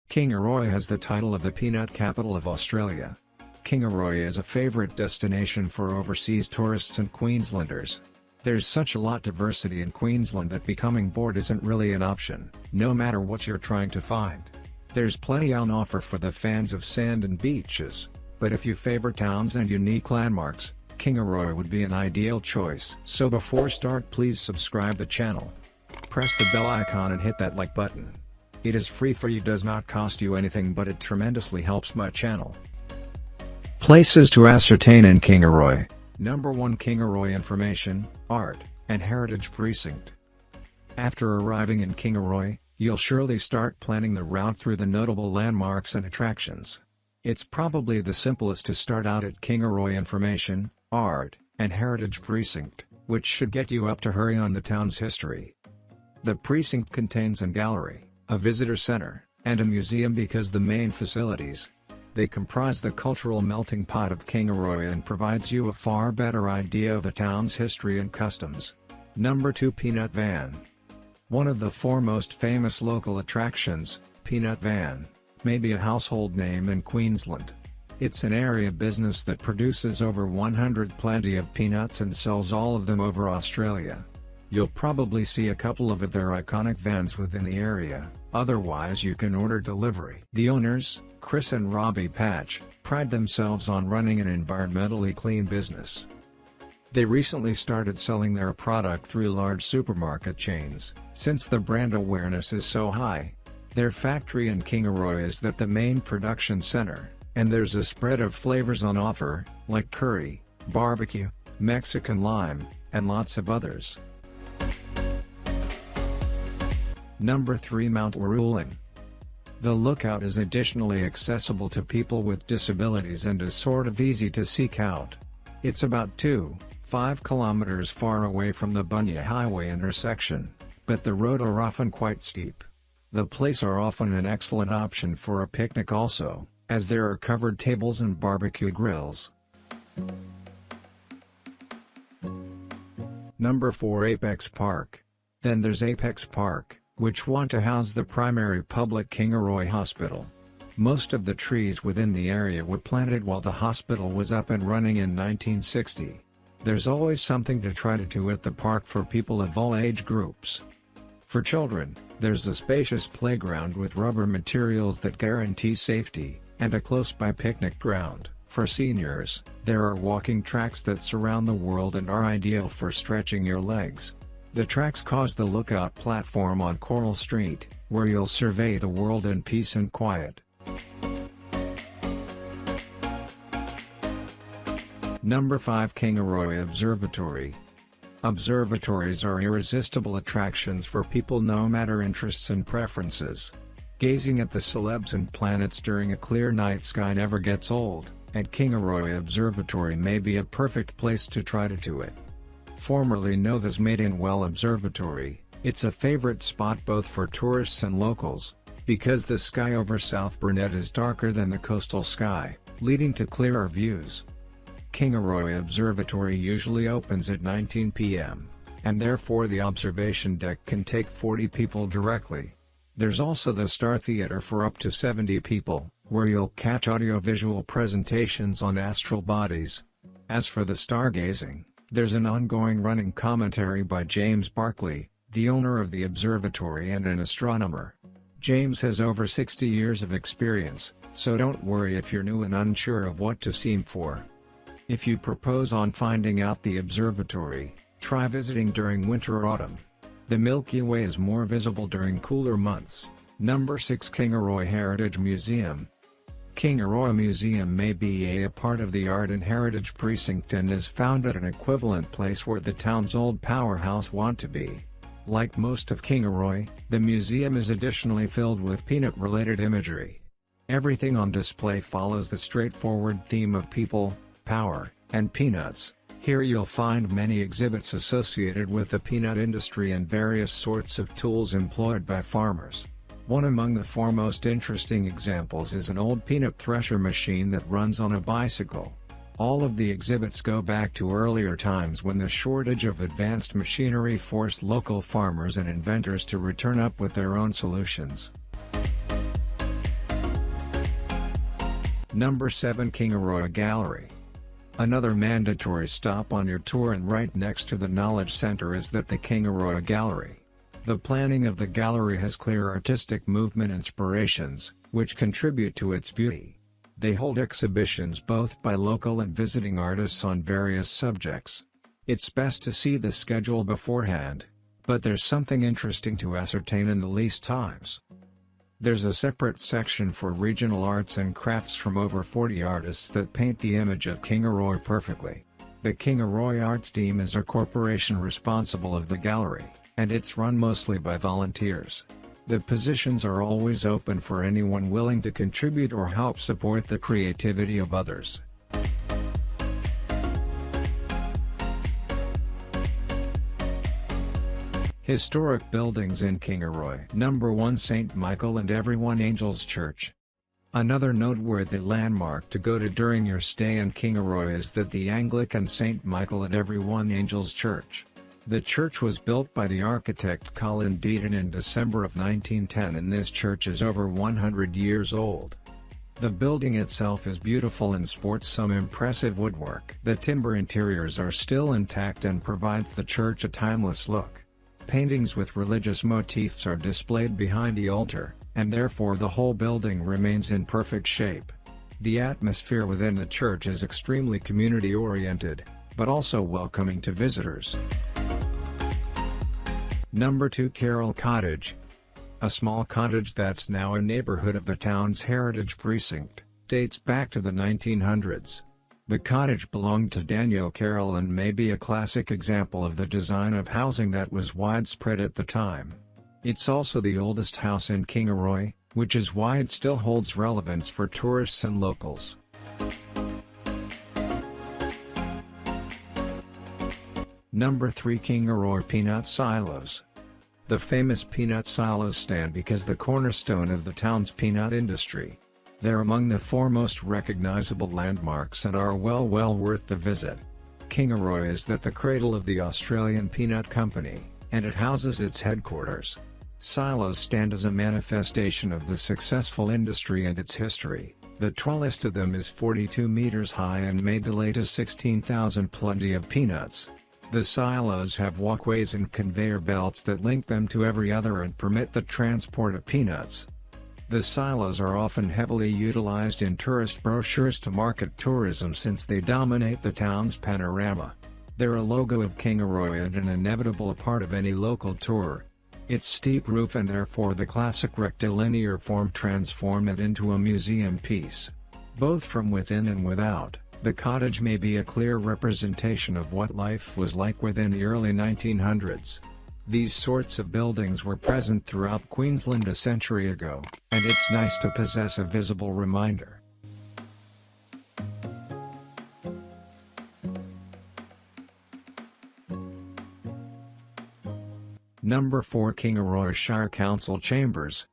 Kingaroy has the title of the peanut capital of Australia. Kingaroy is a favourite destination for overseas tourists and Queenslanders. There's such a lot diversity in Queensland that becoming bored isn't really an option, no matter what you're trying to find. There's plenty on offer for the fans of sand and beaches, but if you favour towns and unique landmarks, Kingaroy would be an ideal choice. So before start, please subscribe the channel. Press the bell icon and hit that like button. It is free for you, does not cost you anything, but it tremendously helps my channel. Places to ascertain in Kingaroy. Number 1, Kingaroy Information, Art, and Heritage Precinct. After arriving in Kingaroy, you'll surely start planning the route through the notable landmarks and attractions. It's probably the simplest to start out at Kingaroy Information, Art, and Heritage Precinct, which should get you up to hurry on the town's history. The precinct contains a gallery, a visitor center, and a museum because the main facilities. They comprise the cultural melting pot of Kingaroy and provides you a far better idea of the town's history and customs. Number 2, Peanut Van. One of the foremost famous local attractions, Peanut Van, may be a household name in Queensland. It's an area business that produces over 100 plenty of peanuts and sells all of them over Australia. You'll probably see a couple of their iconic vans within the area, otherwise you can order delivery. The owners, Chris and Robbie Patch, pride themselves on running an environmentally clean business. They recently started selling their product through large supermarket chains, since the brand awareness is so high. Their factory in Kingaroy is the main production center, and there's a spread of flavors on offer, like curry, barbecue, Mexican lime, and lots of others. Number 3, Mount Warruling. The lookout is additionally accessible to people with disabilities and is sort of easy to seek out. It's about 2.5 kilometers far away from the Bunya Highway intersection, but the road are often quite steep. The place are often an excellent option for a picnic also, as there are covered tables and barbecue grills. Number 4, Apex Park. Then there's Apex Park, which want to house the primary public Kingaroy Hospital. Most of the trees within the area were planted while the hospital was up and running in 1960. There's always something to try to do at the park for people of all age groups. For children, there's a spacious playground with rubber materials that guarantee safety, and a close-by picnic ground. For seniors, there are walking tracks that surround the world and are ideal for stretching your legs. The tracks cause the lookout platform on Coral Street, where you'll survey the world in peace and quiet. Number 5, Kingaroy Observatory. Observatories are irresistible attractions for people no matter interests and preferences. Gazing at the celebs and planets during a clear night sky never gets old, and Kingaroy Observatory may be a perfect place to try to do it. Formerly known as Maidinwell Observatory, it's a favourite spot both for tourists and locals, because the sky over South Burnett is darker than the coastal sky, leading to clearer views. Kingaroy Observatory usually opens at 19 p.m., and therefore the observation deck can take 40 people directly. There's also the Star Theatre for up to 70 people, where you'll catch audio-visual presentations on astral bodies. As for the stargazing, there's an ongoing running commentary by James Barclay, the owner of the observatory and an astronomer. James has over 60 years of experience, so don't worry if you're new and unsure of what to seem for. If you propose on finding out the observatory, try visiting during winter or autumn. The Milky Way is more visible during cooler months. Number 6, Kingaroy Heritage Museum. Kingaroy Museum may be a part of the Art and Heritage Precinct and is found at an equivalent place where the town's old powerhouse want to be. Like most of Kingaroy, the museum is additionally filled with peanut-related imagery. Everything on display follows the straightforward theme of people, power, and peanuts. Here you'll find many exhibits associated with the peanut industry and various sorts of tools employed by farmers. One among the foremost interesting examples is an old peanut thresher machine that runs on a bicycle. All of the exhibits go back to earlier times when the shortage of advanced machinery forced local farmers and inventors to return up with their own solutions. Number 7, Kingaroy Gallery. Another mandatory stop on your tour and right next to the Knowledge Center is the Kingaroy Gallery. The planning of the gallery has clear artistic movement inspirations, which contribute to its beauty. They hold exhibitions both by local and visiting artists on various subjects. It's best to see the schedule beforehand, but there's something interesting to ascertain in the least times. There's a separate section for regional arts and crafts from over 40 artists that paint the image of Kingaroy perfectly. The Kingaroy Arts Team is a corporation responsible of the gallery, and it's run mostly by volunteers. The positions are always open for anyone willing to contribute or help support the creativity of others. Historic buildings in Kingaroy. Number 1, St. Michael and Everyone Angels Church. Another noteworthy landmark to go to during your stay in Kingaroy is the Anglican St. Michael and Everyone Angels Church. The church was built by the architect Colin Deaton in December of 1910, and this church is over 100 years old. The building itself is beautiful and sports some impressive woodwork. The timber interiors are still intact and provides the church a timeless look. Paintings with religious motifs are displayed behind the altar, and therefore the whole building remains in perfect shape. The atmosphere within the church is extremely community-oriented, but also welcoming to visitors. Number 2, Carroll Cottage. A small cottage that's now a neighborhood of the town's heritage precinct, dates back to the 1900s. The cottage belonged to Daniel Carroll and may be a classic example of the design of housing that was widespread at the time. It's also the oldest house in Kingaroy, which is why it still holds relevance for tourists and locals. Number 3, Kingaroy Peanut Silos. The famous peanut silos stand because the cornerstone of the town's peanut industry. They're among the foremost recognizable landmarks and are well worth the visit. Kingaroy is the cradle of the Australian Peanut Company, and it houses its headquarters. Silos stand as a manifestation of the successful industry and its history. The tallest of them is 42 meters high and made the latest 16,000 plenty of peanuts. The silos have walkways and conveyor belts that link them to every other and permit the transport of peanuts. The silos are often heavily utilized in tourist brochures to market tourism since they dominate the town's panorama. They're a logo of Kingaroy and an inevitable part of any local tour. Its steep roof and therefore the classic rectilinear form transform it into a museum piece. Both from within and without, the cottage may be a clear representation of what life was like within the early 1900s. These sorts of buildings were present throughout Queensland a century ago, and it's nice to possess a visible reminder. Number 4, Kingaroy Shire Council Chambers.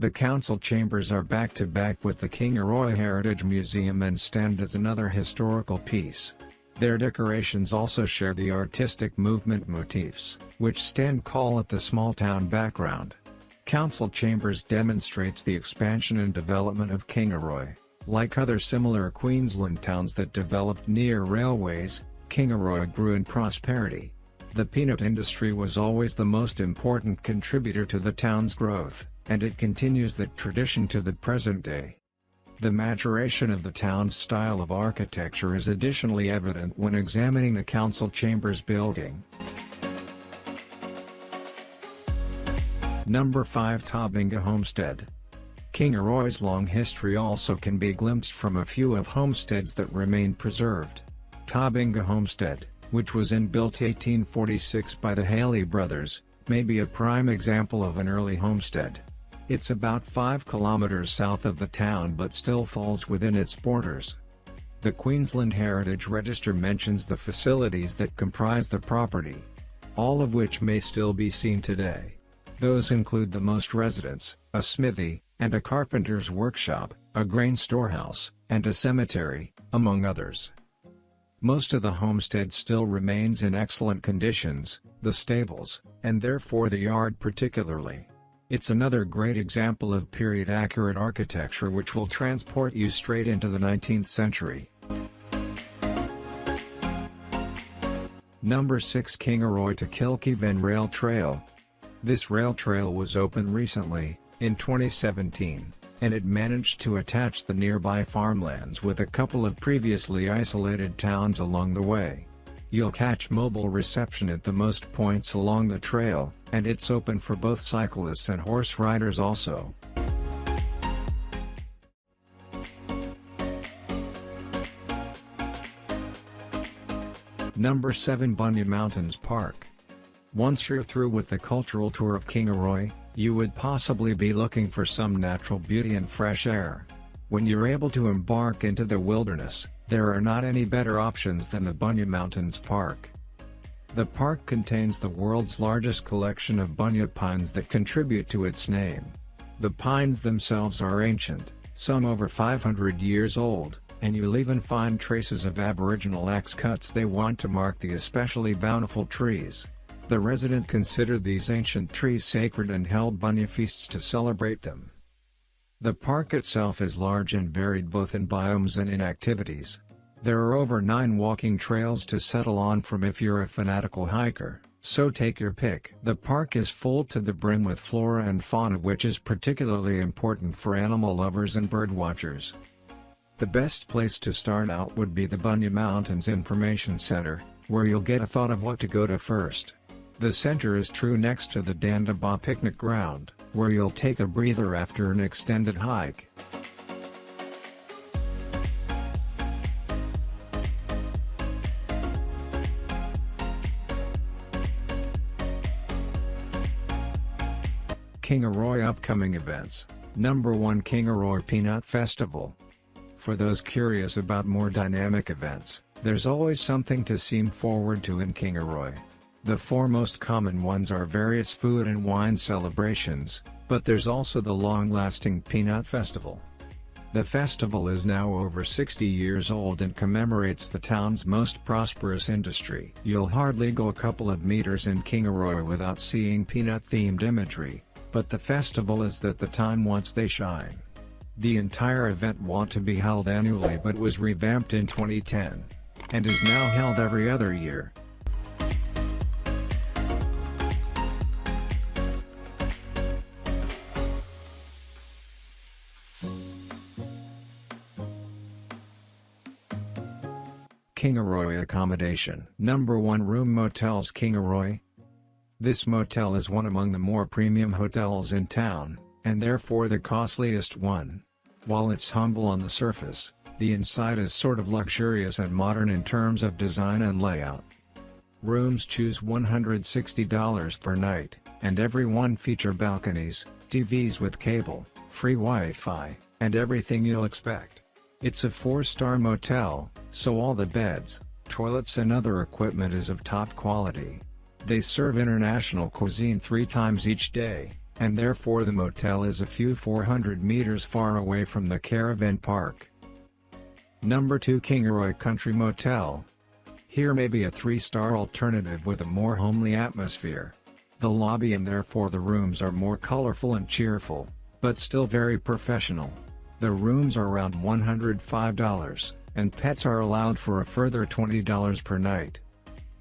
The council chambers are back-to-back with the Kingaroy Heritage Museum and stand as another historical piece. Their decorations also share the artistic movement motifs, which stand tall at the small-town background. Council chambers demonstrates the expansion and development of Kingaroy. Like other similar Queensland towns that developed near railways, Kingaroy grew in prosperity. The peanut industry was always the most important contributor to the town's growth, and it continues that tradition to the present day. The maturation of the town's style of architecture is additionally evident when examining the council chambers building. Number 5, Tobinga Homestead. Kingaroy's long history also can be glimpsed from a few of homesteads that remain preserved. Tobinga Homestead, which was built 1846 by the Haley brothers, may be a prime example of an early homestead. It's about 5 kilometers south of the town but still falls within its borders. The Queensland Heritage Register mentions the facilities that comprise the property, all of which may still be seen today. Those include the most residence, a smithy, and a carpenter's workshop, a grain storehouse, and a cemetery, among others. Most of the homestead still remains in excellent conditions, the stables, and therefore the yard particularly. It's another great example of period-accurate architecture which will transport you straight into the 19th century. Number 6, Kingaroy to Kilkivan Rail Trail. This rail trail was opened recently, in 2017, and it managed to attach the nearby farmlands with a couple of previously isolated towns along the way. You'll catch mobile reception at the most points along the trail, and it's open for both cyclists and horse riders also. Number 7, Bunya Mountains Park. Once you're through with the cultural tour of Kingaroy, you would possibly be looking for some natural beauty and fresh air. When you're able to embark into the wilderness, there are not any better options than the Bunya Mountains Park. The park contains the world's largest collection of bunya pines that contribute to its name. The pines themselves are ancient, some over 500 years old, and you'll even find traces of Aboriginal axe cuts they want to mark the especially bountiful trees. The residents considered these ancient trees sacred and held bunya feasts to celebrate them. The park itself is large and varied both in biomes and in activities. There are over 9 walking trails to settle on from if you're a fanatical hiker, so take your pick. The park is full to the brim with flora and fauna, which is particularly important for animal lovers and bird watchers. The best place to start out would be the Bunya Mountains Information Center, where you'll get a thought of what to go to first. The center is true next to the Dandaba picnic ground, where you'll take a breather after an extended hike. Kingaroy upcoming events. Number 1, Kingaroy Peanut Festival. For those curious about more dynamic events, there's always something to seem forward to in Kingaroy. The 4 most common ones are various food and wine celebrations, but there's also the long-lasting Peanut Festival. The festival is now over 60 years old and commemorates the town's most prosperous industry. You'll hardly go a couple of meters in Kingaroy without seeing peanut-themed imagery, but the festival is at the time once they shine. The entire event wanted to be held annually but was revamped in 2010, and is now held every other year. Kingaroy accommodation. Number 1, Room Motels Kingaroy. This motel is one among the more premium hotels in town, and therefore the costliest one. While it's humble on the surface, the inside is sort of luxurious and modern in terms of design and layout. Rooms choose $160 per night, and every one feature balconies, TVs with cable, free Wi-Fi, and everything you'll expect. It's a 4-star motel, so all the beds, toilets and other equipment is of top quality. They serve international cuisine 3 times each day, and therefore the motel is a few 400 meters far away from the caravan park. Number 2, Kingaroy Country Motel. Here may be a 3-star alternative with a more homely atmosphere. The lobby and therefore the rooms are more colorful and cheerful, but still very professional. The rooms are around $105, and pets are allowed for a further $20 per night.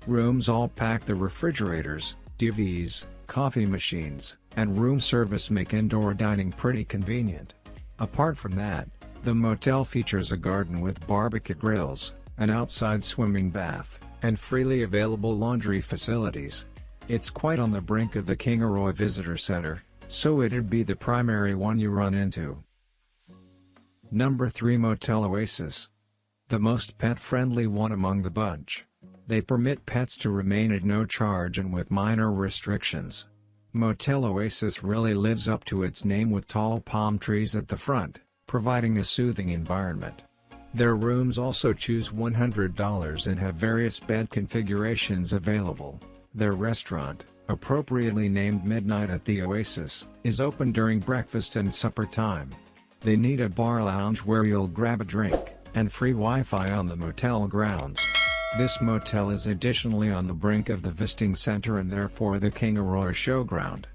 Rooms all pack the refrigerators, TVs, coffee machines, and room service make indoor dining pretty convenient. Apart from that, the motel features a garden with barbecue grills, an outside swimming bath, and freely available laundry facilities. It's quite on the brink of the Kingaroy Visitor Center, so it'd be the primary one you run into. Number 3, Motel Oasis. The most pet-friendly one among the bunch. They permit pets to remain at no charge and with minor restrictions. Motel Oasis really lives up to its name with tall palm trees at the front, providing a soothing environment. Their rooms also choose $100 and have various bed configurations available. Their restaurant, appropriately named Midnight at the Oasis, is open during breakfast and supper time. They need a bar lounge where you'll grab a drink, and free Wi-Fi on the motel grounds. This motel is additionally on the brink of the visiting center and therefore the Kingaroy showground.